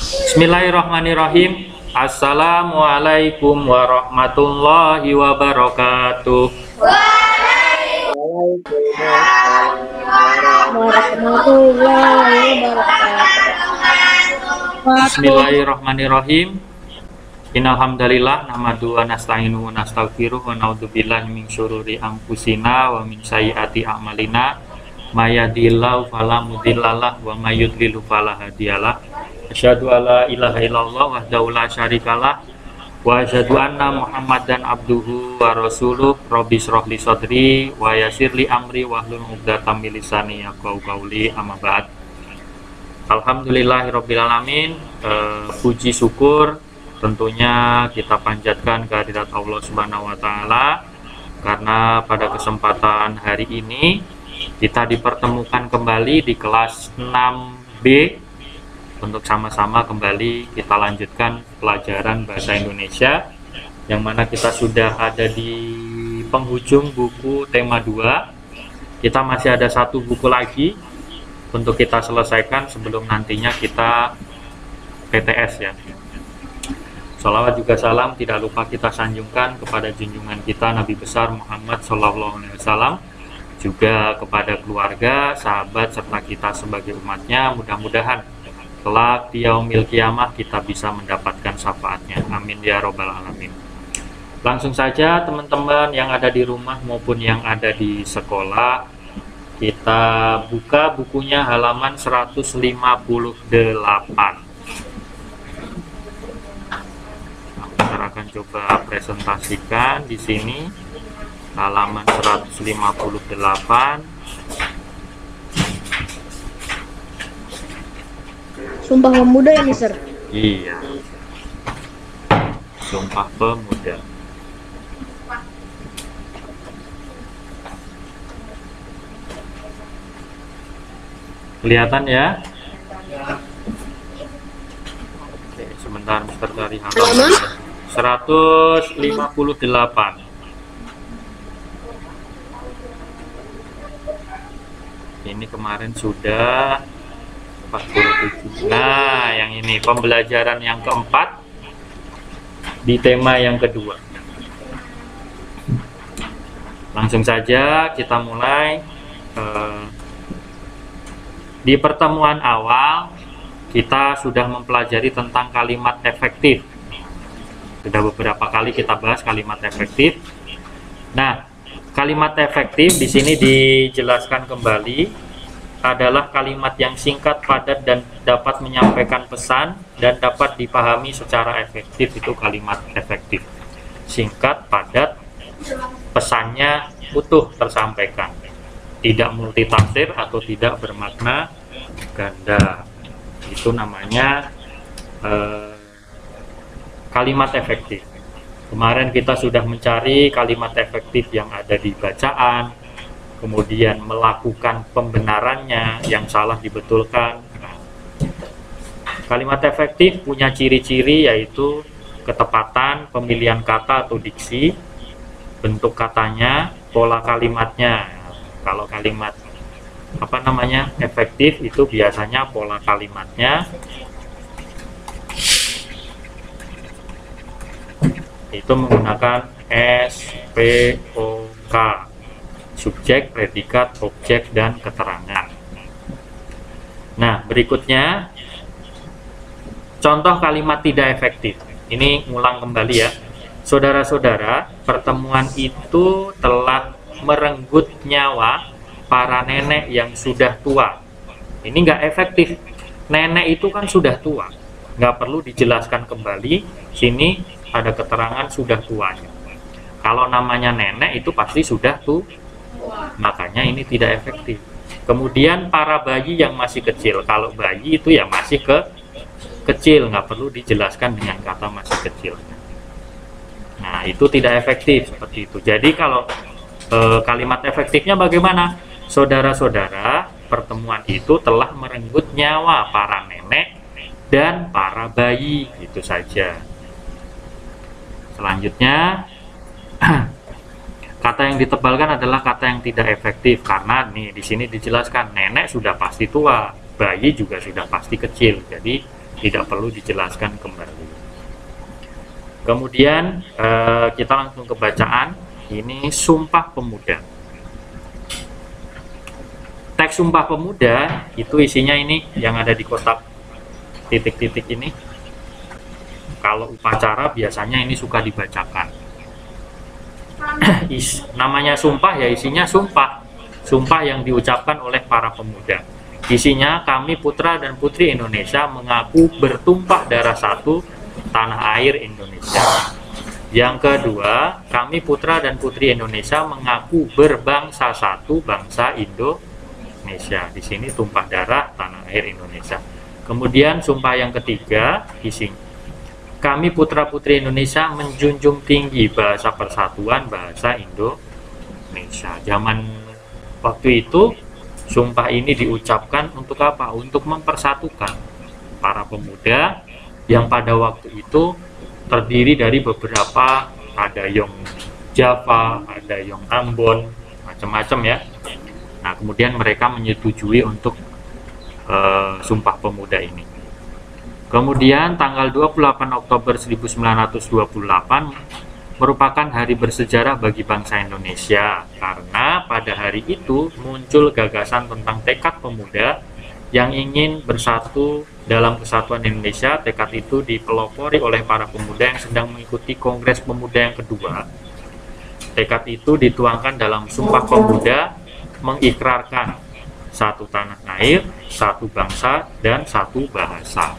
Bismillahirrahmanirrahim. Assalamualaikum warahmatullahi wabarakatuh. Waalaikumsalam warahmatullahi wabarakatuh. Bismillahirrahmanirrahim. Innalhamdalillah nahmadu wa nasta'inu wa nastaghfiruh wa na'udzubillahi min syururi anfusina wa min sayyiati a'malina. May yahdihillahu fala mudhillalah wa may yudlil fala hadiyalah. Asyhadu alla ilaha illallah wahdahu la syarikalah wa asyhadu anna Muhammadan abduhu wa rasuluh. Rabbi shrah li sadri wa yassir li amri wahlul 'uqdatam min lisani yafqahu qawli. Amma ba'd. Alhamdulillahirabbil alamin. Puji syukur tentunya kita panjatkan kehadirat Allah Subhanahu wa taala karena pada kesempatan hari ini kita dipertemukan kembali di kelas 6B untuk sama-sama kembali kita lanjutkan pelajaran bahasa Indonesia, yang mana kita sudah ada di penghujung buku tema 2. Kita masih ada satu buku lagi untuk kita selesaikan sebelum nantinya kita PTS ya. Sholawat juga salam tidak lupa kita sanjungkan kepada junjungan kita Nabi besar Muhammad SAW, juga kepada keluarga, sahabat, serta kita sebagai umatnya. Mudah-mudahan kelak di yaumil kiamah kita bisa mendapatkan syafaatnya. Amin ya robbal alamin. Langsung saja teman-teman yang ada di rumah maupun yang ada di sekolah, kita buka bukunya halaman 158. Kita akan coba presentasikan di sini halaman 158. Sumpah Pemuda ini, Sir. Iya. Sumpah Pemuda. Kelihatan ya? Oke, sebentar Mister cari halaman 158. Ini kemarin sudah 47. Nah, yang ini pembelajaran yang keempat di tema yang kedua. Langsung saja kita mulai. Di pertemuan awal kita sudah mempelajari tentang kalimat efektif. Sudah beberapa kali kita bahas kalimat efektif. Nah, kalimat efektif di sini dijelaskan kembali adalah kalimat yang singkat, padat, dan dapat menyampaikan pesan dan dapat dipahami secara efektif. Itu kalimat efektif. Singkat, padat, pesannya utuh tersampaikan, tidak multitafsir atau tidak bermakna ganda. Itu namanya kalimat efektif. Kemarin kita sudah mencari kalimat efektif yang ada di bacaan, kemudian melakukan pembenarannya, yang salah dibetulkan. Nah, kalimat efektif punya ciri-ciri yaitu ketepatan pemilihan kata atau diksi, bentuk katanya, pola kalimatnya. Kalau kalimat efektif itu biasanya pola kalimatnya itu menggunakan SPOK. Subjek, predikat, objek, dan keterangan. Nah, berikutnya contoh kalimat tidak efektif. Ini ngulang kembali ya. Saudara-saudara, pertemuan itu telah merenggut nyawa para nenek yang sudah tua. Ini nggak efektif. Nenek itu kan sudah tua, nggak perlu dijelaskan kembali. Sini ada keterangan sudah tuanya. Kalau namanya nenek itu pasti sudah tua, makanya ini tidak efektif. Kemudian para bayi yang masih kecil, kalau bayi itu ya masih kecil, nggak perlu dijelaskan dengan kata masih kecil. Nah, itu tidak efektif seperti itu. Jadi kalau kalimat efektifnya bagaimana? Saudara-saudara, pertemuan itu telah merenggut nyawa para nenek dan para bayi, itu saja. Selanjutnya kata yang ditebalkan adalah kata yang tidak efektif karena nih di sini dijelaskan nenek sudah pasti tua, bayi juga sudah pasti kecil. Jadi tidak perlu dijelaskan kembali. Kemudian kita langsung ke bacaan. Ini Sumpah Pemuda. Teks Sumpah Pemuda itu isinya ini yang ada di kotak titik-titik ini. Kalau upacara biasanya ini suka dibacakan. Namanya sumpah ya, isinya sumpah. Sumpah yang diucapkan oleh para pemuda. Isinya, kami putra dan putri Indonesia mengaku bertumpah darah satu tanah air Indonesia. Yang kedua, kami putra dan putri Indonesia mengaku berbangsa satu bangsa Indonesia. Di sini tumpah darah tanah air Indonesia. Kemudian sumpah yang ketiga, isinya, kami putra-putri Indonesia menjunjung tinggi bahasa persatuan bahasa Indonesia. Zaman waktu itu, sumpah ini diucapkan untuk apa? Untuk mempersatukan para pemuda yang pada waktu itu terdiri dari beberapa, ada yang Java, ada yang Ambon, macam-macam ya. Nah, kemudian mereka menyetujui untuk Sumpah Pemuda ini. Kemudian tanggal 28 Oktober 1928 merupakan hari bersejarah bagi bangsa Indonesia karena pada hari itu muncul gagasan tentang tekad pemuda yang ingin bersatu dalam kesatuan Indonesia. Tekad itu dipelopori oleh para pemuda yang sedang mengikuti Kongres Pemuda yang kedua. Tekad itu dituangkan dalam Sumpah Pemuda mengikrarkan satu tanah air, satu bangsa, dan satu bahasa.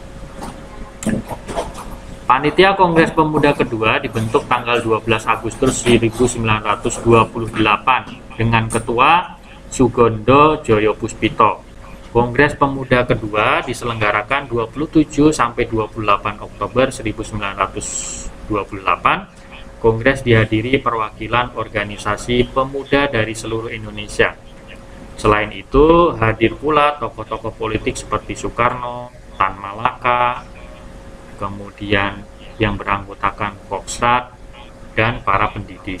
Panitia Kongres Pemuda kedua dibentuk tanggal 12 Agustus 1928 dengan Ketua Sugondo Joyopuspito. Kongres Pemuda kedua diselenggarakan 27 sampai 28 Oktober 1928. Kongres dihadiri perwakilan organisasi pemuda dari seluruh Indonesia. Selain itu, hadir pula tokoh-tokoh politik seperti Soekarno, Tan Malaka, kemudian yang beranggotakan Kostrad, dan para pendidik.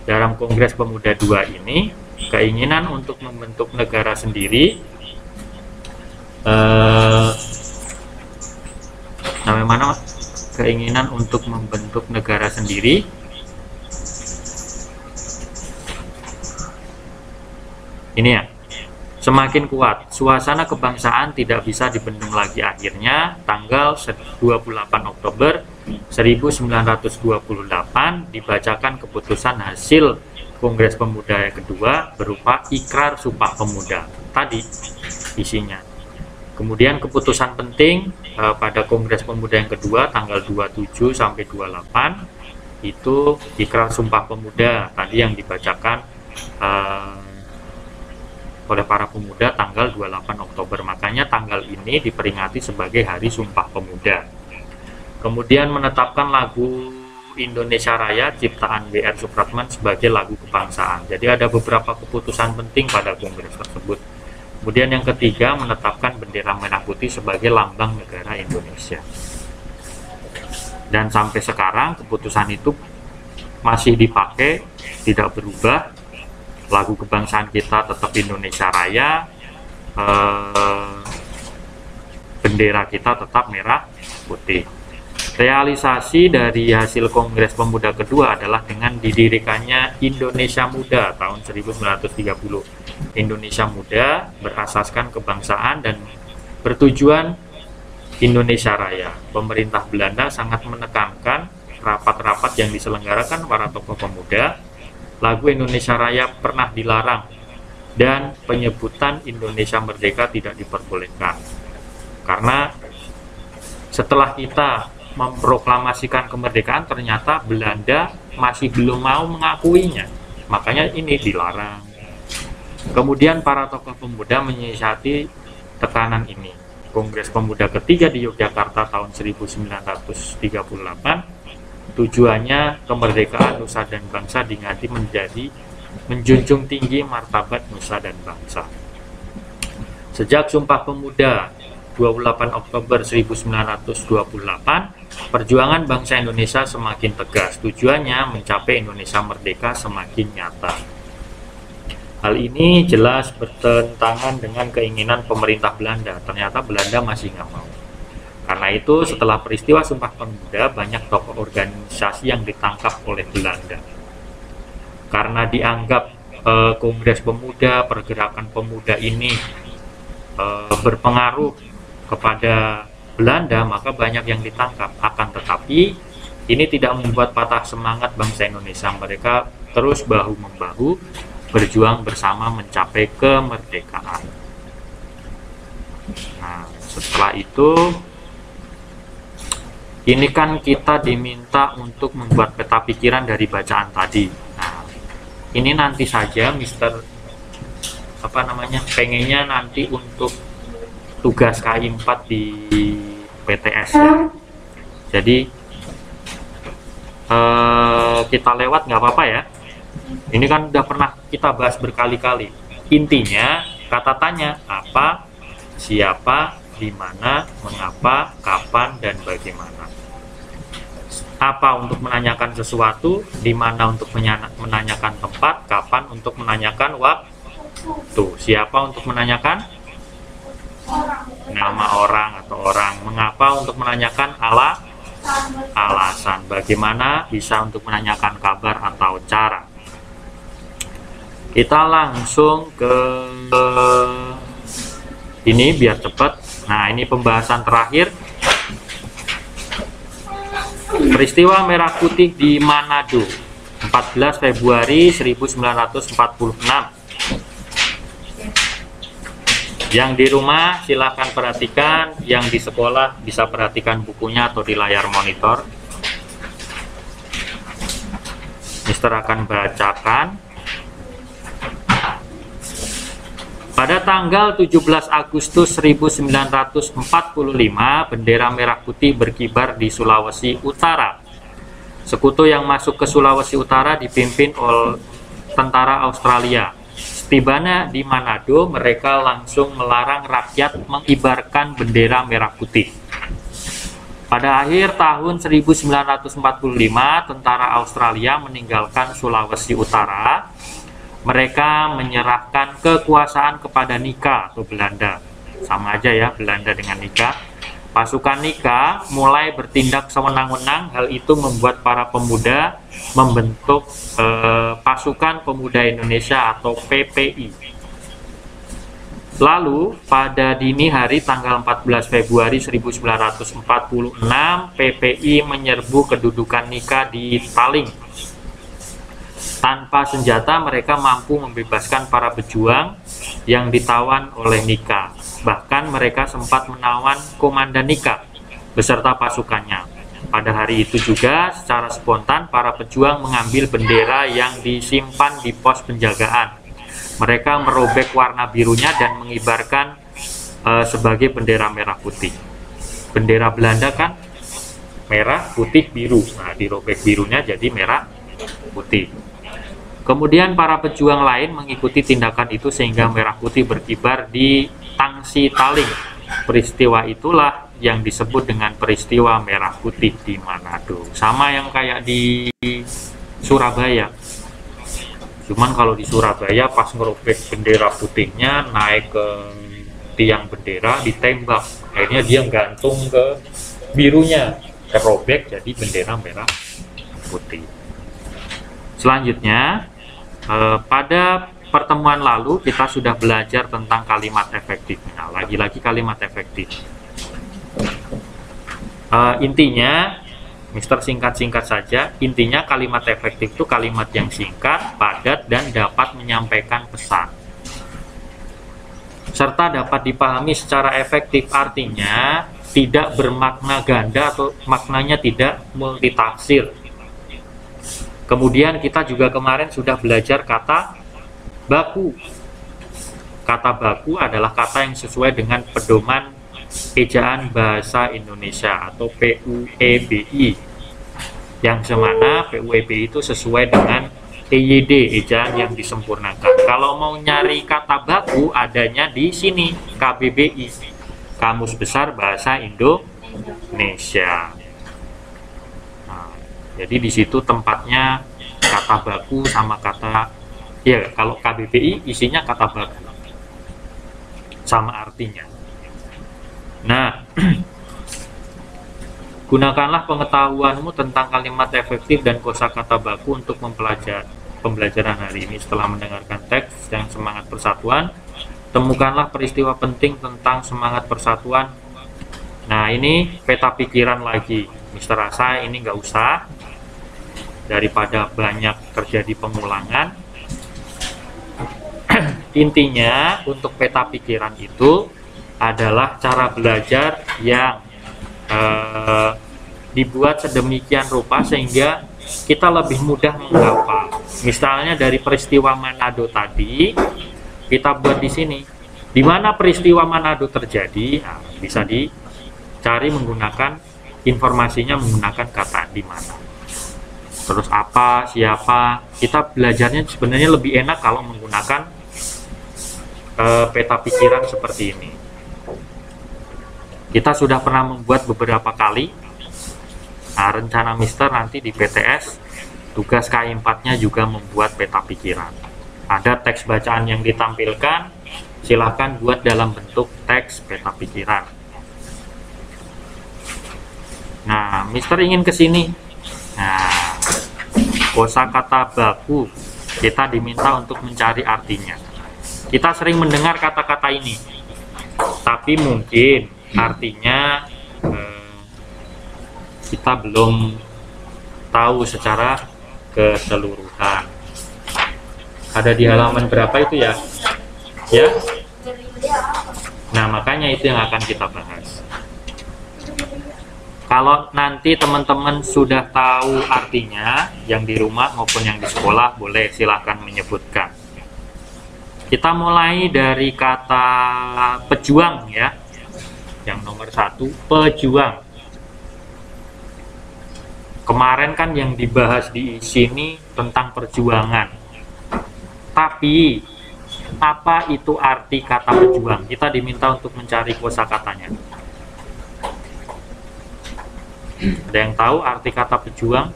Dalam Kongres Pemuda II ini, keinginan untuk membentuk negara sendiri keinginan untuk membentuk negara sendiri ini ya, semakin kuat. Suasana kebangsaan tidak bisa dibendung lagi. Akhirnya tanggal 28 Oktober 1928 dibacakan keputusan hasil Kongres Pemuda yang kedua berupa Ikrar Sumpah Pemuda tadi isinya. Kemudian keputusan penting pada Kongres Pemuda yang kedua tanggal 27 sampai 28 itu Ikrar Sumpah Pemuda tadi yang dibacakan oleh para pemuda tanggal 28 Oktober. Makanya tanggal ini diperingati sebagai Hari Sumpah Pemuda. Kemudian menetapkan lagu Indonesia Raya ciptaan W.R. Supratman sebagai lagu kebangsaan. Jadi ada beberapa keputusan penting pada kongres tersebut. Kemudian yang ketiga, menetapkan bendera merah putih sebagai lambang negara Indonesia. Dan sampai sekarang keputusan itu masih dipakai, tidak berubah. Lagu kebangsaan kita tetap Indonesia Raya, bendera kita tetap merah putih. Realisasi dari hasil Kongres Pemuda kedua adalah dengan didirikannya Indonesia Muda tahun 1930. Indonesia Muda berasaskan kebangsaan dan bertujuan Indonesia Raya. Pemerintah Belanda sangat menekankan rapat-rapat yang diselenggarakan para tokoh pemuda. Lagu Indonesia Raya pernah dilarang dan penyebutan Indonesia Merdeka tidak diperbolehkan. Karena setelah kita memproklamasikan kemerdekaan, ternyata Belanda masih belum mau mengakuinya. Makanya ini dilarang. Kemudian para tokoh pemuda menyiasati tekanan ini. Kongres Pemuda ketiga di Yogyakarta tahun 1938, tujuannya kemerdekaan nusa dan bangsa diganti menjadi menjunjung tinggi martabat nusa dan bangsa. Sejak Sumpah Pemuda 28 Oktober 1928, perjuangan bangsa Indonesia semakin tegas. Tujuannya mencapai Indonesia merdeka semakin nyata. Hal ini jelas bertentangan dengan keinginan pemerintah Belanda. Ternyata Belanda masih nggak mau. Karena itu setelah peristiwa Sumpah Pemuda, banyak tokoh organisasi yang ditangkap oleh Belanda. Karena dianggap Kongres Pemuda, pergerakan pemuda ini berpengaruh kepada Belanda, maka banyak yang ditangkap. Akan tetapi ini tidak membuat patah semangat bangsa Indonesia. Mereka terus bahu-membahu berjuang bersama mencapai kemerdekaan. Nah, setelah itu ini kan kita diminta untuk membuat peta pikiran dari bacaan tadi. Nah, ini nanti saja Mister pengennya nanti untuk tugas KI 4 di PTS ya. Jadi kita lewat nggak apa-apa ya. Ini kan udah pernah kita bahas berkali-kali. Intinya kata tanya apa, siapa, di mana, mengapa, kapan, dan bagaimana. Apa untuk menanyakan sesuatu, di mana untuk menanyakan tempat, kapan untuk menanyakan waktu, siapa untuk menanyakan nama orang atau orang, mengapa untuk menanyakan alasan, bagaimana bisa untuk menanyakan kabar atau cara. Kita langsung ke ini biar cepat. Nah, ini pembahasan terakhir. Peristiwa Merah Putih di Manado 14 Februari 1946. Yang di rumah silahkan perhatikan, yang di sekolah bisa perhatikan bukunya atau di layar monitor. Mister akan bacakan. Pada tanggal 17 Agustus 1945, bendera merah putih berkibar di Sulawesi Utara. Sekutu yang masuk ke Sulawesi Utara dipimpin oleh tentara Australia. Setibanya di Manado, mereka langsung melarang rakyat mengibarkan bendera merah putih. Pada akhir tahun 1945, tentara Australia meninggalkan Sulawesi Utara. Mereka menyerahkan kekuasaan kepada Nika atau Belanda. Sama aja ya, Belanda dengan Nika. Pasukan Nika mulai bertindak sewenang-wenang. Hal itu membuat para pemuda membentuk Pasukan Pemuda Indonesia atau PPI. Lalu pada dini hari tanggal 14 Februari 1946, PPI menyerbu kedudukan Nika di Taling. Tanpa senjata, mereka mampu membebaskan para pejuang yang ditawan oleh Nika. Bahkan mereka sempat menawan Komandan Nika beserta pasukannya. Pada hari itu juga, secara spontan, para pejuang mengambil bendera yang disimpan di pos penjagaan. Mereka merobek warna birunya dan mengibarkan sebagai bendera merah putih. Bendera Belanda kan merah, putih, biru. Nah, dirobek birunya jadi merah putih. Kemudian para pejuang lain mengikuti tindakan itu sehingga merah putih berkibar di Tangsi Taling. Peristiwa itulah yang disebut dengan peristiwa merah putih di Manado. Sama yang kayak di Surabaya. Cuman kalau di Surabaya pas ngerobek bendera putihnya, naik ke tiang bendera, ditembak. Akhirnya dia gantung ke birunya, terobek jadi bendera merah putih. Selanjutnya, pada pertemuan lalu kita sudah belajar tentang kalimat efektif. Nah, lagi-lagi kalimat efektif. Intinya, Mister singkat-singkat saja. Intinya kalimat efektif itu kalimat yang singkat, padat, dan dapat menyampaikan pesan. Serta dapat dipahami secara efektif, artinya tidak bermakna ganda atau maknanya tidak multitafsir. Kemudian kita juga kemarin sudah belajar kata baku. Kata baku adalah kata yang sesuai dengan pedoman ejaan bahasa Indonesia atau PUEBI. Yang semana PUEBI itu sesuai dengan EYD, ejaan yang disempurnakan. Kalau mau nyari kata baku adanya di sini, KBBI, Kamus Besar Bahasa Indonesia. Jadi di situ tempatnya kata baku sama kata, ya kalau KBBI isinya kata baku sama artinya. Nah, Gunakanlah pengetahuanmu tentang kalimat efektif dan kosakata baku untuk pembelajaran hari ini. Setelah mendengarkan teks yang semangat persatuan, temukanlah peristiwa penting tentang semangat persatuan. Nah, ini peta pikiran lagi. Mister rasa ini nggak usah, daripada banyak terjadi pengulangan. Intinya untuk peta pikiran itu adalah cara belajar yang dibuat sedemikian rupa sehingga kita lebih mudah menghafal. Misalnya dari peristiwa Manado tadi, kita buat di sini. Di mana peristiwa Manado terjadi, nah, bisa dicari menggunakan informasinya menggunakan kata di mana. Terus apa, siapa, kita belajarnya sebenarnya lebih enak kalau menggunakan peta pikiran seperti ini. Kita sudah pernah membuat beberapa kali. Nah, rencana Mister nanti di PTS, tugas K4-nya juga membuat peta pikiran. Ada teks bacaan yang ditampilkan, silahkan buat dalam bentuk teks peta pikiran. Nah, Mister ingin ke sini. Nah, kosakata baku, kita diminta untuk mencari artinya. Kita sering mendengar kata-kata ini, tapi mungkin artinya kita belum tahu secara keseluruhan. Ada di halaman berapa itu ya? Ya? Nah, makanya itu yang akan kita bahas. Kalau nanti teman-teman sudah tahu artinya, yang di rumah maupun yang di sekolah, boleh silahkan menyebutkan. Kita mulai dari kata pejuang ya. Yang nomor 1, pejuang. Kemarin kan yang dibahas di sini tentang perjuangan. Tapi apa itu arti kata pejuang? Kita diminta untuk mencari kosakatanya. Ada yang tahu arti kata pejuang?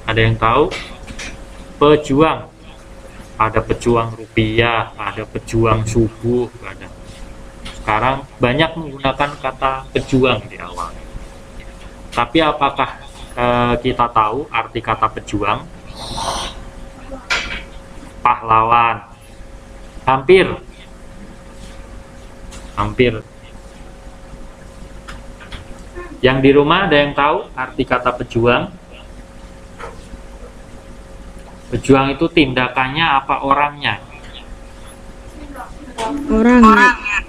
Ada yang tahu? Pejuang. Ada pejuang rupiah, ada pejuang subuh, ada. Sekarang banyak menggunakan kata pejuang di awal. Tapi apakah kita tahu arti kata pejuang? Pahlawan. Hampir. Yang di rumah ada yang tahu arti kata pejuang? Pejuang itu tindakannya apa orangnya?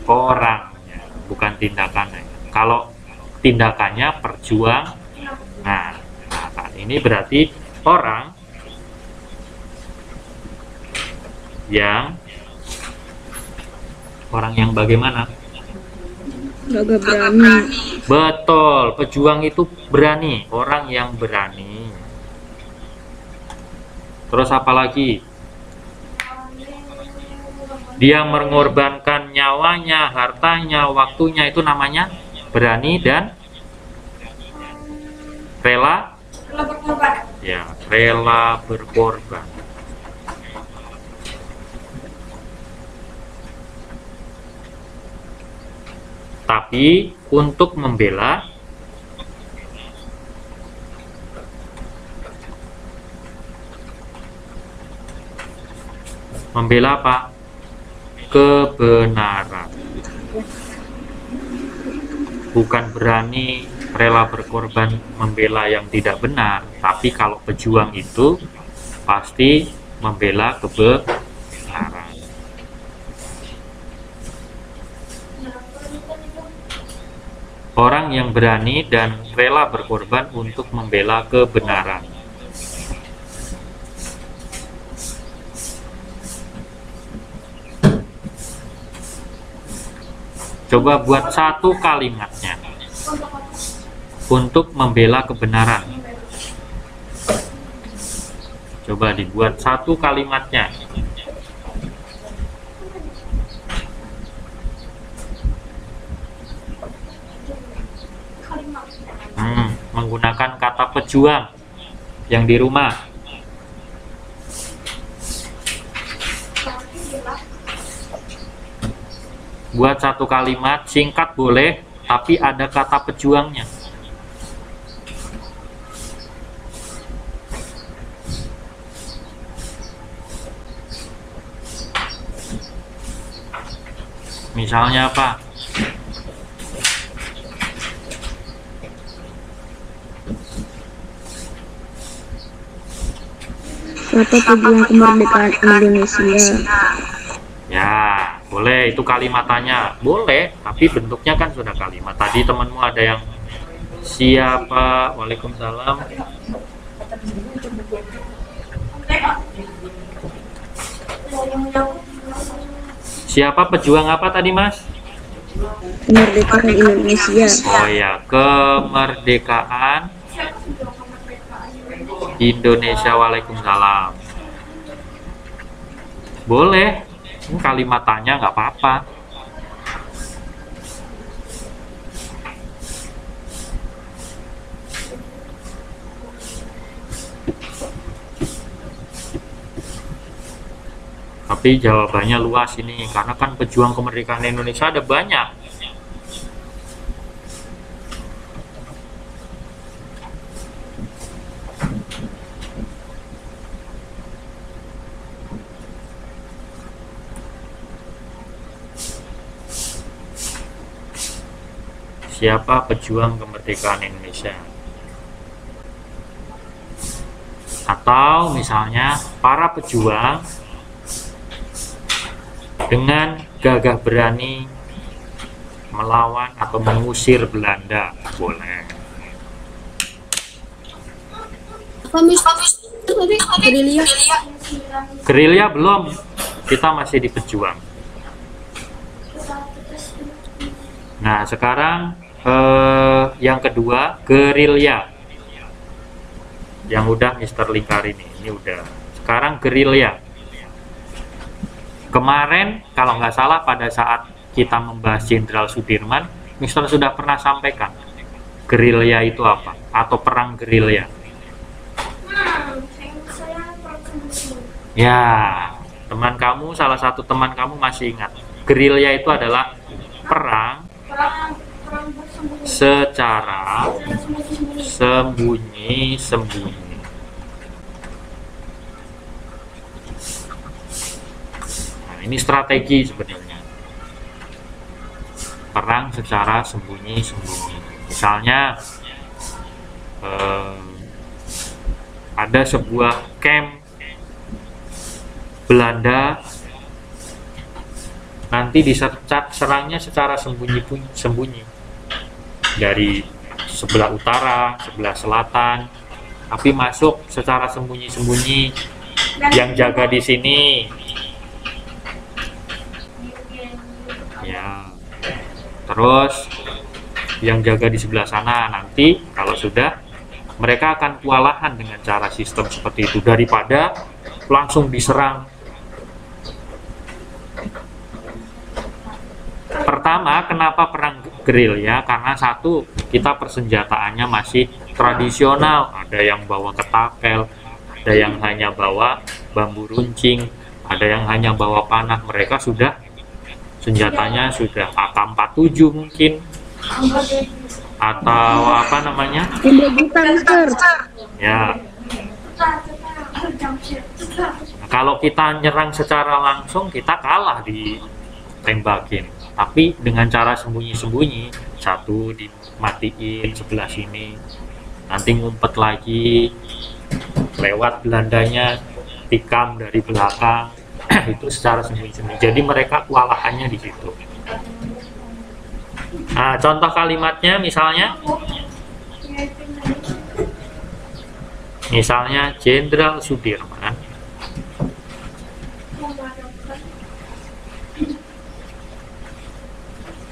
Orangnya, bukan tindakannya. Kalau tindakannya perjuang, nah ini berarti orang yang bagaimana? Gak berani. Betul, pejuang itu berani, orang yang berani. Terus apa lagi? Dia mengorbankan nyawanya, hartanya, waktunya, itu namanya berani dan rela berkorban. Ya, rela berkorban. Tapi untuk membela apa? Kebenaran. Bukan berani rela berkorban membela yang tidak benar, tapi kalau pejuang itu pasti membela kebenaran. Orang yang berani dan rela berkorban untuk membela kebenaran. Coba buat satu kalimatnya untuk membela kebenaran. Coba dibuat satu kalimatnya. Menggunakan kata pejuang yang di rumah. Buat satu kalimat singkat boleh, tapi ada kata pejuangnya. Misalnya apa? Siapa pejuang kemerdekaan Indonesia? Ya, boleh, itu kalimatannya. Boleh, tapi bentuknya kan sudah kalimat. Tadi temanmu ada yang siapa? Waalaikumsalam. Siapa pejuang apa tadi, Mas? Kemerdekaan Indonesia. Oh ya, kemerdekaan Indonesia. Waalaikumsalam. Boleh, ini kalimatannya nggak apa-apa. Tapi jawabannya luas ini, karena kan pejuang kemerdekaan Indonesia ada banyak. Siapa pejuang kemerdekaan Indonesia? Atau misalnya para pejuang dengan gagah berani melawan atau mengusir Belanda, boleh. Gerilya belum, kita masih di pejuang. Nah, sekarang yang kedua, gerilya. Yang udah Mister Lingkar ini udah. Sekarang gerilya. Kemarin kalau nggak salah pada saat kita membahas Jenderal Sudirman, Mister sudah pernah sampaikan gerilya itu apa, atau perang gerilya. Ya, teman kamu, salah satu teman kamu masih ingat, gerilya itu adalah perang secara sembunyi-sembunyi. Ini strategi sebenarnya, perang secara sembunyi-sembunyi. Misalnya ada sebuah camp Belanda, nanti diserangnya secara sembunyi dari sebelah utara, sebelah selatan, tapi masuk secara sembunyi-sembunyi. Yang jaga di sini, ya, terus yang jaga di sebelah sana. Nanti kalau sudah, mereka akan kewalahan dengan cara sistem seperti itu daripada langsung diserang. Pertama, kenapa perang gerilya? Karena satu, kita persenjataannya masih tradisional. Ada yang bawa ketapel, ada yang hanya bawa bambu runcing, ada yang hanya bawa panah. Mereka sudah senjatanya sudah AK-47 mungkin, atau apa namanya? Ya. Nah, kalau kita nyerang secara langsung, kita kalah ditembakin. Tapi dengan cara sembunyi-sembunyi, satu dimatiin sebelah sini, nanti ngumpet lagi, lewat Belandanya, tikam dari belakang, itu secara sembunyi-sembunyi. Jadi mereka kewalahannya di situ. Nah, contoh kalimatnya misalnya Jenderal Sudirman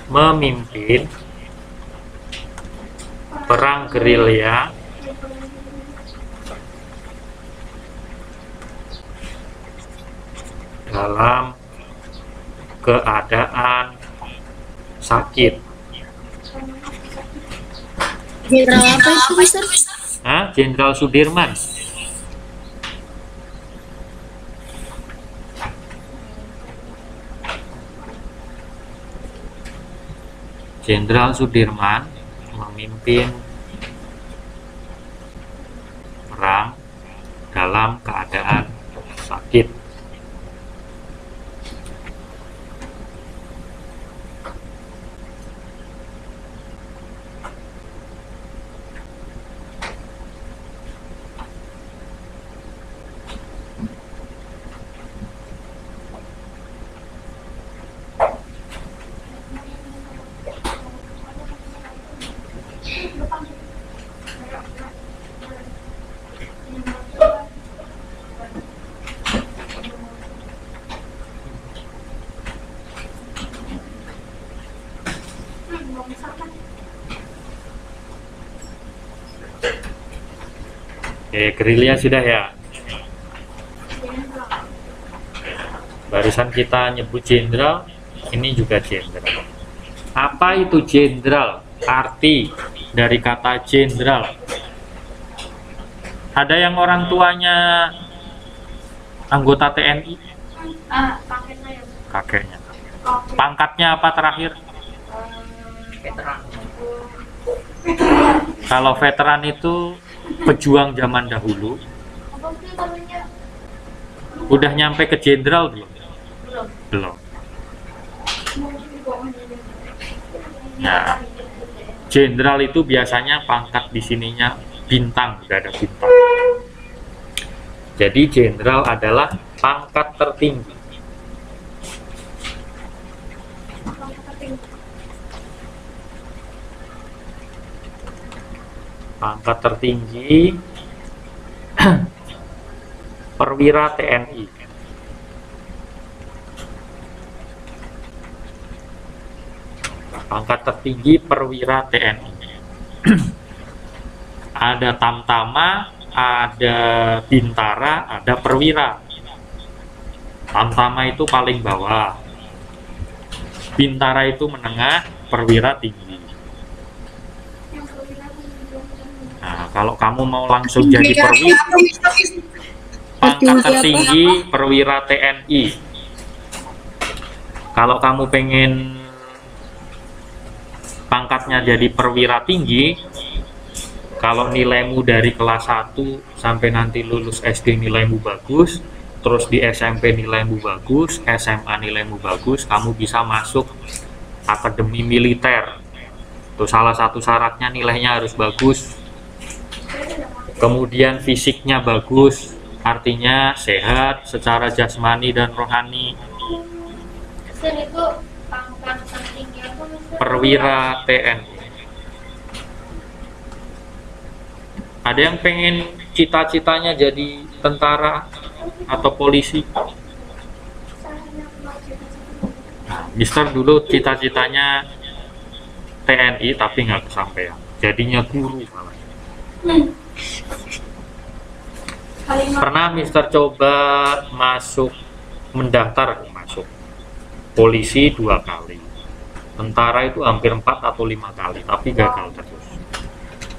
memimpin perang gerilya dalam keadaan sakit. Jenderal apa itu, Mister? Jenderal Sudirman. Jenderal Sudirman memimpin perang dalam keadaan sakit. Oke, gerilya sudah ya. Barusan kita nyebut jenderal, ini juga jenderal. Apa itu jenderal? Arti dari kata jenderal. Ada yang orang tuanya anggota TNI? Kakeknya. Pangkatnya apa terakhir? Kalau veteran itu pejuang zaman dahulu. Udah nyampe ke jenderal belum? Belum. Nah, jenderal itu biasanya pangkat di sininya bintang, udah ada bintang. Jadi jenderal adalah pangkat tertinggi. Pangkat tertinggi perwira TNI. Pangkat tertinggi perwira TNI. Ada tamtama, ada bintara, ada perwira. Tamtama itu paling bawah, bintara itu menengah, perwira tinggi. Nah, kalau kamu mau langsung jadi perwira, pangkat tertinggi perwira TNI. Kalau kamu pengen pangkatnya jadi perwira tinggi, kalau nilaimu dari kelas 1 sampai nanti lulus SD nilaimu bagus, terus di SMP nilaimu bagus, SMA nilaimu bagus, kamu bisa masuk akademi militer. Itu salah satu syaratnya, nilainya harus bagus. Kemudian fisiknya bagus, artinya sehat secara jasmani dan rohani. Perwira TNI. Ada yang pengen cita-citanya jadi tentara atau polisi? Mister dulu cita-citanya TNI tapi nggak kesampaian, jadinya guru malah. Pernah Mister coba mendaftar masuk polisi 2 kali, tentara itu hampir 4 atau 5 kali, tapi gagal terus.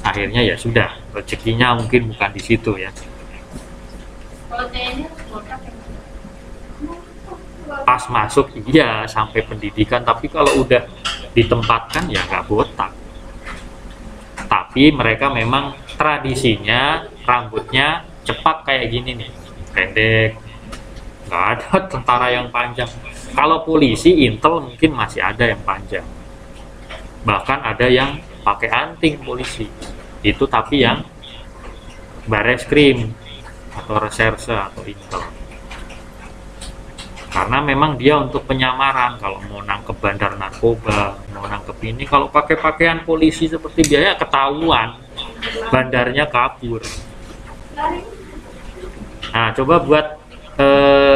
Akhirnya ya sudah, rezekinya mungkin bukan di situ ya. Pas masuk iya sampai pendidikan, tapi kalau udah ditempatkan ya nggak botak. Tapi mereka memang tradisinya rambutnya cepat kayak gini nih, pendek, nggak ada tentara yang panjang. Kalau polisi intel mungkin masih ada yang panjang, bahkan ada yang pakai anting polisi itu, tapi yang bareskrim atau reserse atau intel, karena memang dia untuk penyamaran. Kalau mau nangkep bandar narkoba, mau nangkep ini, kalau pakai pakaian polisi seperti biaya ketahuan, bandarnya kabur. Nah, coba buat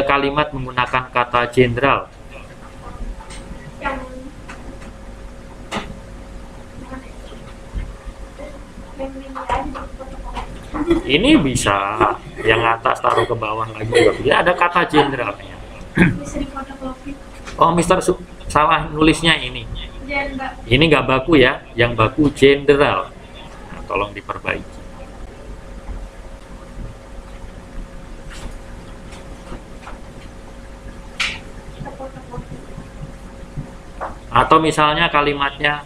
kalimat menggunakan kata jenderal. Ini bisa yang atas taruh ke bawah lagi juga. Ya, ada kata jenderalnya. Oh, Mister salah nulisnya ini. Ini nggak baku ya, yang baku jenderal. Nah, tolong diperbaiki. Atau misalnya kalimatnya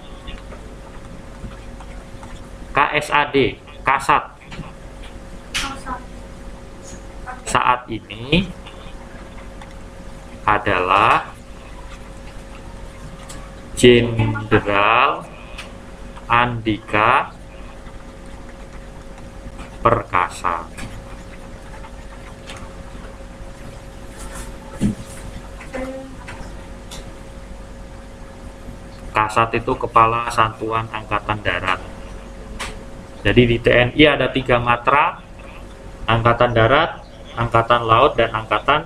KSAD, Kasat. Saat ini adalah Jenderal Andika Perkasa. Kasat itu Kepala Satuan Angkatan Darat. Jadi di TNI ada 3 matra, Angkatan Darat, Angkatan Laut, dan Angkatan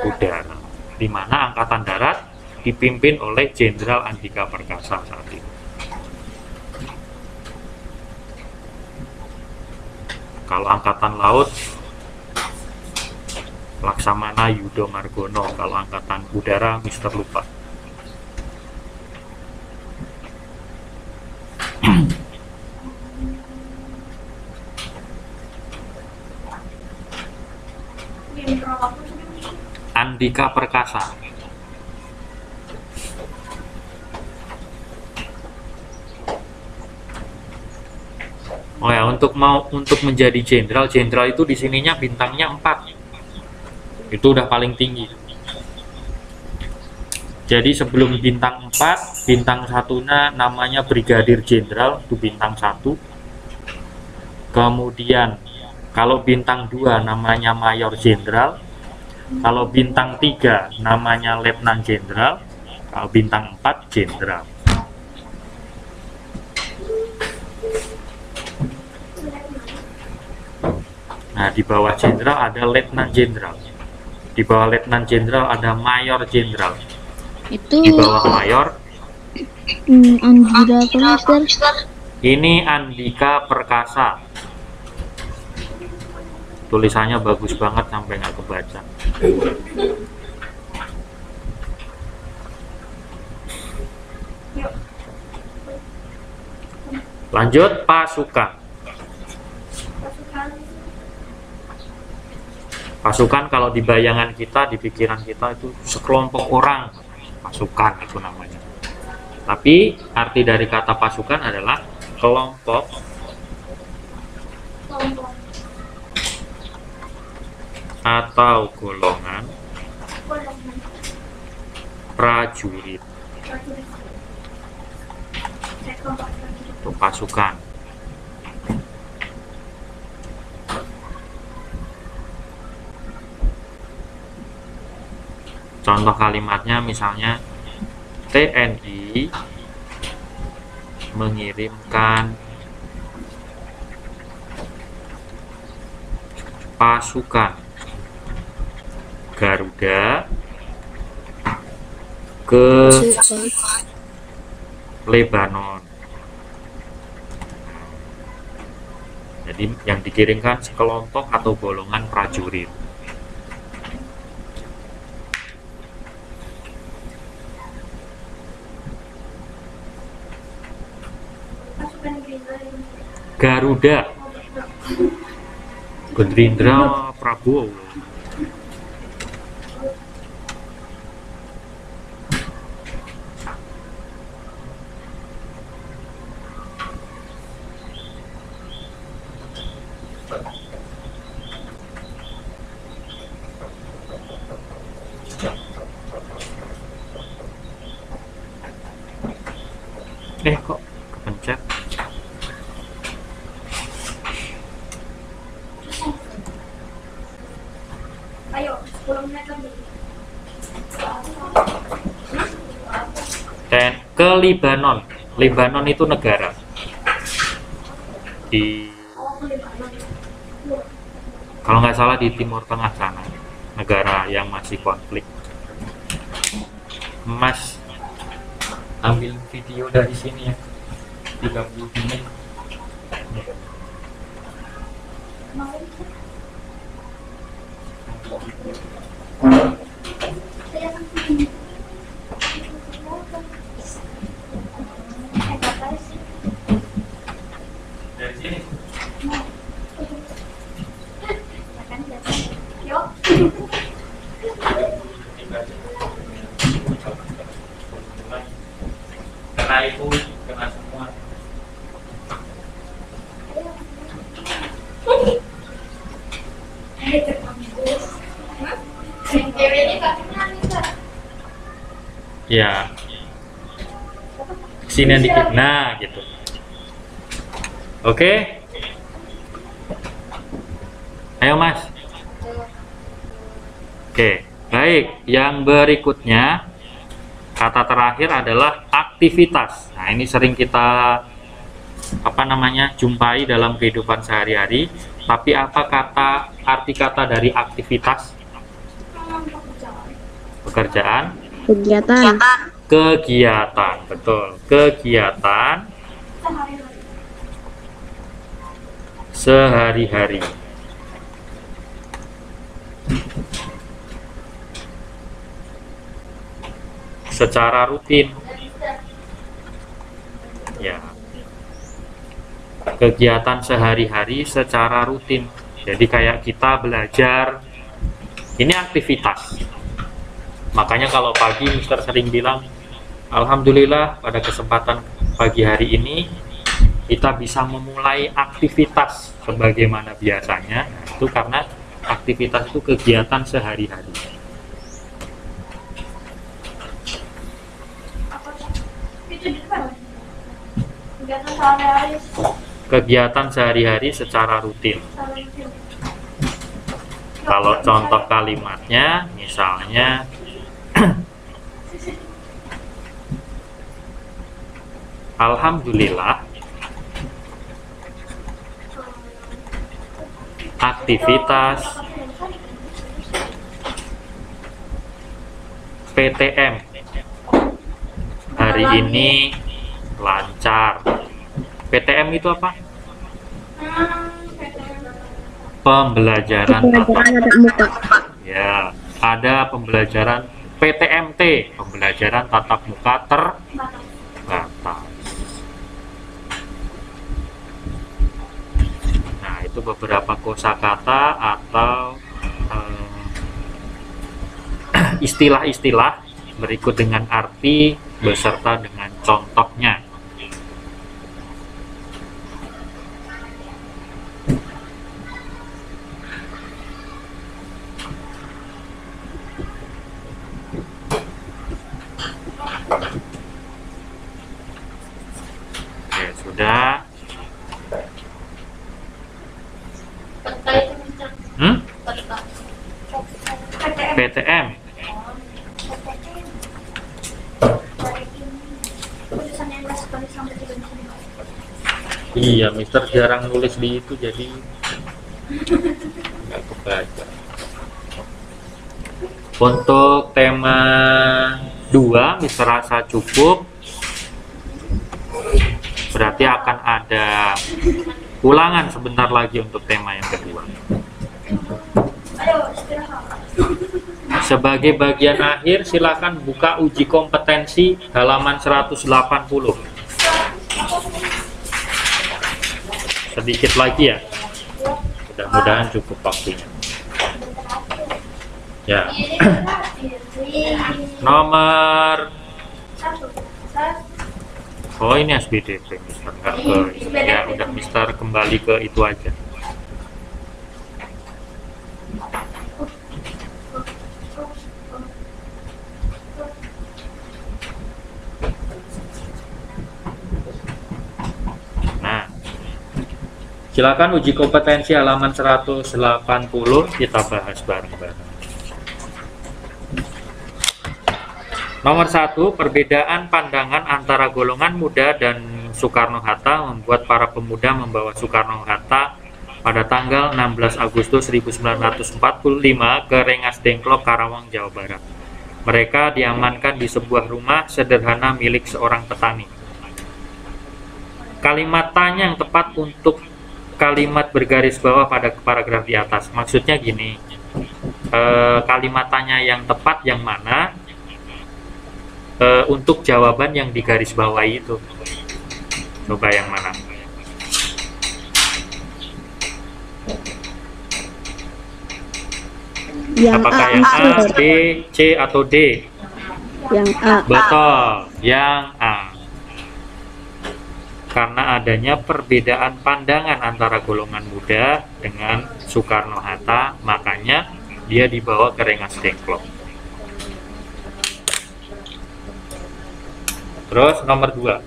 Udara. Di mana Angkatan Darat dipimpin oleh Jenderal Andika Perkasa saat ini. Kalau Angkatan Laut, Laksamana Yudo Margono. Kalau Angkatan Udara, Mister Lupa. Andika Perkasa. Oh ya, untuk menjadi jenderal itu di sininya bintangnya 4. Itu udah paling tinggi. Jadi sebelum bintang 4, bintang 1-nya namanya Brigadir Jenderal, itu bintang 1. Kemudian kalau bintang 2 namanya Mayor Jenderal. Kalau bintang 3 namanya Letnan Jenderal. Kalau bintang 4 Jenderal. Nah, di bawah Jenderal ada Letnan Jenderal. Di bawah Letnan Jenderal ada Mayor Jenderal. Itu Di bawah Mayor Andika Perkasa. ini Andika Perkasa. Tulisannya bagus banget sampai nggak kebaca. Lanjut, pasukan. Pasukan kalau di bayangan kita, di pikiran kita itu sekelompok orang. Pasukan itu namanya. Tapi arti dari kata pasukan adalah kelompok atau golongan prajurit. Itu pasukan. Contoh kalimatnya misalnya TNI mengirimkan pasukan Garuda ke Lebanon. Jadi yang dikirimkan sekelompok atau golongan prajurit. Garuda, Gerindra, Prabowo. Kok kepencet? Ayo, 10 menit lagi. Dan ke Lebanon. Lebanon itu negara di, kalau nggak salah, di Timur Tengah sana, negara yang masih konflik. Mas ambil video dari sini ya, 30 menit. Dari sini. Yuk. Kena itu, kena semua. Ya, sini dikit. Nah, gitu. Oke. Ayo, Mas. Oke, baik. Yang berikutnya, kata terakhir adalah aktivitas. Nah, ini sering kita jumpai dalam kehidupan sehari-hari. Tapi apa arti kata dari aktivitas? Pekerjaan. Kegiatan. Kegiatan, betul. Kegiatan sehari-hari. Secara rutin. Ya. Kegiatan sehari-hari secara rutin. Jadi kayak kita belajar, ini aktivitas. Makanya kalau pagi Mister sering bilang, alhamdulillah pada kesempatan pagi hari ini kita bisa memulai aktivitas sebagaimana biasanya. Nah, itu karena aktivitas itu kegiatan sehari-hari. Kegiatan sehari-hari secara rutin. Kalau contoh kalimatnya, misalnya alhamdulillah aktivitas PTM hari ini lancar. PTM itu apa? Pembelajaran tatap muka. Ya, ada pembelajaran PTMT, pembelajaran tatap muka terbatas. Nah, itu beberapa kosakata atau istilah-istilah berikut dengan arti beserta dengan contohnya. Oke, sudah. PTM. Iya, Mister jarang nulis di itu, jadi nggak kebaca. Untuk tema 2, Mister rasa cukup. Berarti akan ada ulangan sebentar lagi untuk tema yang kedua. Sebagai bagian akhir, silakan buka uji kompetensi halaman 180. Sedikit lagi ya. Mudah-mudahan cukup waktunya. Ya. Nomor. Oh, ini SBDP, Mister. Enggak ke. Ya, udah Mister kembali ke itu aja. Silakan uji kompetensi halaman 180 kita bahas bareng-bareng. Nomor 1, perbedaan pandangan antara golongan muda dan Soekarno-Hatta membuat para pemuda membawa Soekarno-Hatta pada tanggal 16 Agustus 1945 ke Rengas Dengklok, Karawang, Jawa Barat. Mereka diamankan di sebuah rumah sederhana milik seorang petani. Kalimat tanya yang tepat untuk kalimat bergaris bawah pada paragraf di atas. Maksudnya gini, kalimat tanya yang tepat yang mana untuk jawaban yang digaris bawahi itu. Coba yang mana? Yang Apakah A, yang A, Mister. B, C, atau D? Yang A. Betul, yang A. Karena adanya perbedaan pandangan antara golongan muda dengan Soekarno-Hatta, makanya dia dibawa ke Rengas Dengklok. Terus nomor 2.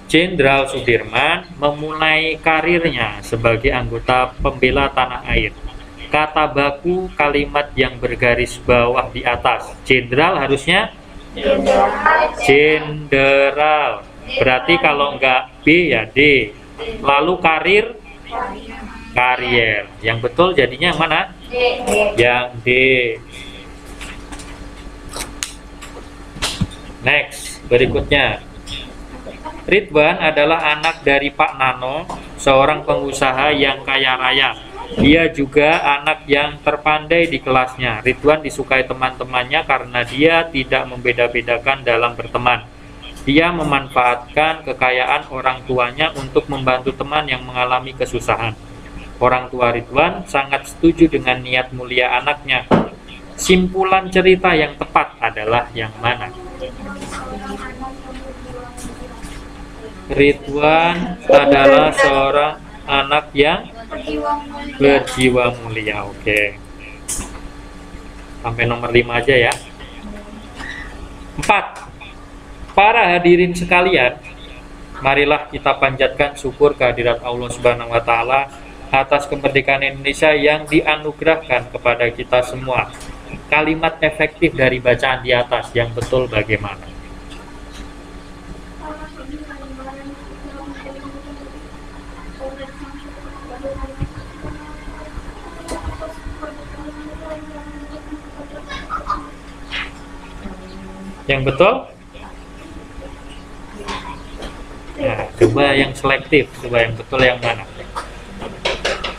Jenderal Sudirman memulai karirnya sebagai anggota pembela tanah air. Kata baku kalimat yang bergaris bawah di atas. Jenderal harusnya jenderal. Berarti kalau enggak B ya D. Lalu karier. Yang betul jadinya yang mana? Yang D. Next, berikutnya. Ridwan adalah anak dari Pak Nano, seorang pengusaha yang kaya raya. Dia juga anak yang terpandai di kelasnya. Ridwan disukai teman-temannya karena dia tidak membeda-bedakan dalam berteman. Dia memanfaatkan kekayaan orang tuanya untuk membantu teman yang mengalami kesusahan. Orang tua Ridwan sangat setuju dengan niat mulia anaknya. Simpulan cerita yang tepat adalah yang mana? Ridwan adalah seorang anak yang berjiwa mulia. Oke. Sampai nomor 5 aja ya. 4. Para hadirin sekalian, marilah kita panjatkan syukur kehadirat Allah Subhanahu wa taala atas kemerdekaan Indonesia yang dianugerahkan kepada kita semua. Kalimat efektif dari bacaan di atas yang betul bagaimana? Yang betul? Nah, coba yang selektif, coba yang betul yang mana?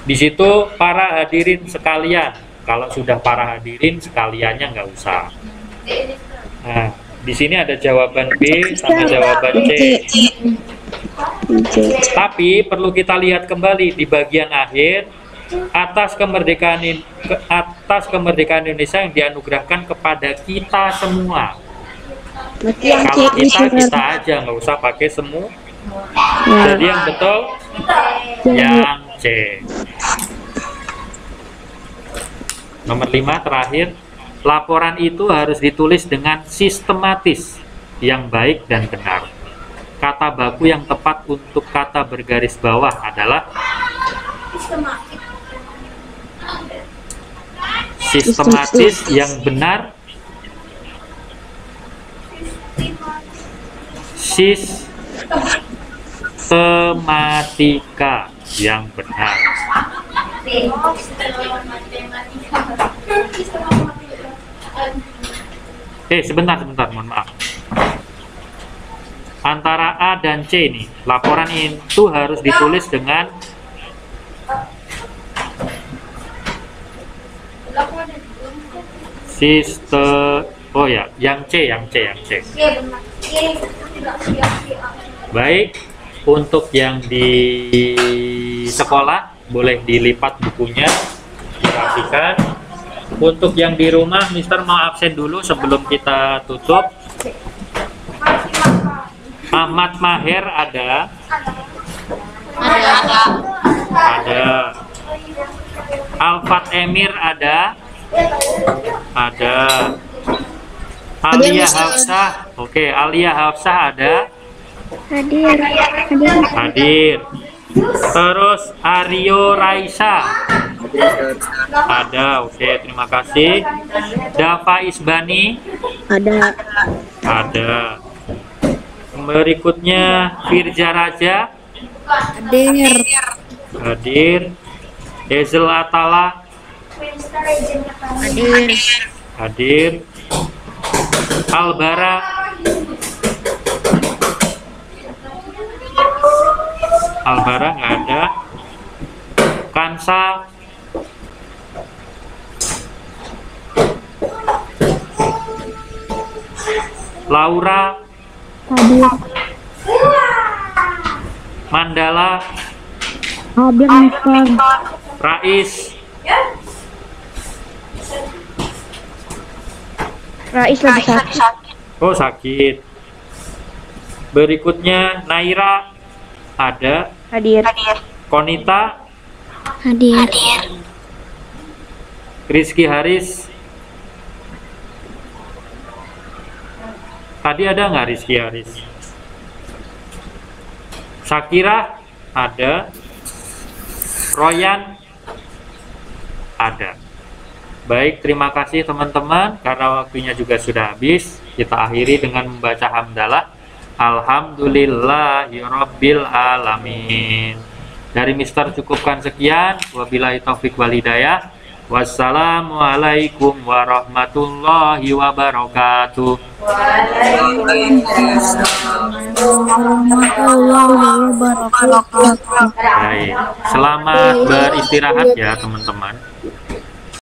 Di situ para hadirin sekalian. Kalau sudah para hadirin sekaliannya nggak usah. Nah, di sini ada jawaban B sama jawaban C. Tapi perlu kita lihat kembali di bagian akhir atas kemerdekaan Indonesia yang dianugerahkan kepada kita semua. Kalau kita aja nggak usah pakai semua. Jadi yang betul yang C. Nomor 5 terakhir, laporan itu harus ditulis dengan sistematis, yang baik dan benar. Kata baku yang tepat untuk kata bergaris bawah adalah sistematis, yang benar sistematika, yang benar. Sebentar, mohon maaf. Antara A dan C nih, laporan itu harus ditulis dengan oh ya, yang C. Baik, untuk yang di sekolah boleh dilipat bukunya, dirapikan. Untuk yang di rumah, Mister mau absen dulu sebelum kita tutup. Ahmad Maher ada. Alfat Emir ada. Alia Hafsah. Oke, Alia Hafsah ada. Hadir. Terus Aryo Raisa ada. Oke, terima kasih. Dava Isbani ada. Berikutnya Firja Raja hadir. Hazel Atala hadir. Albara nggak ada. Kansa Laura hadir. Mandala Hadir, Mister. Rais Rais lagi sakit. oh sakit. Berikutnya Naira ada. Hadir. Konita Hadir. Rizky Haris Tadi ada nggak Rizky Aris? Syakira ada. Royan ada. Baik, terima kasih teman-teman. Karena waktunya juga sudah habis, kita akhiri dengan membaca hamdalah. Alhamdulillahirabbil alamin. Dari Mister cukupkan sekian. Wabillahi taufik wal hidayah. Wassalamualaikum warahmatullahi wabarakatuh. Baik, selamat beristirahat ya teman-teman.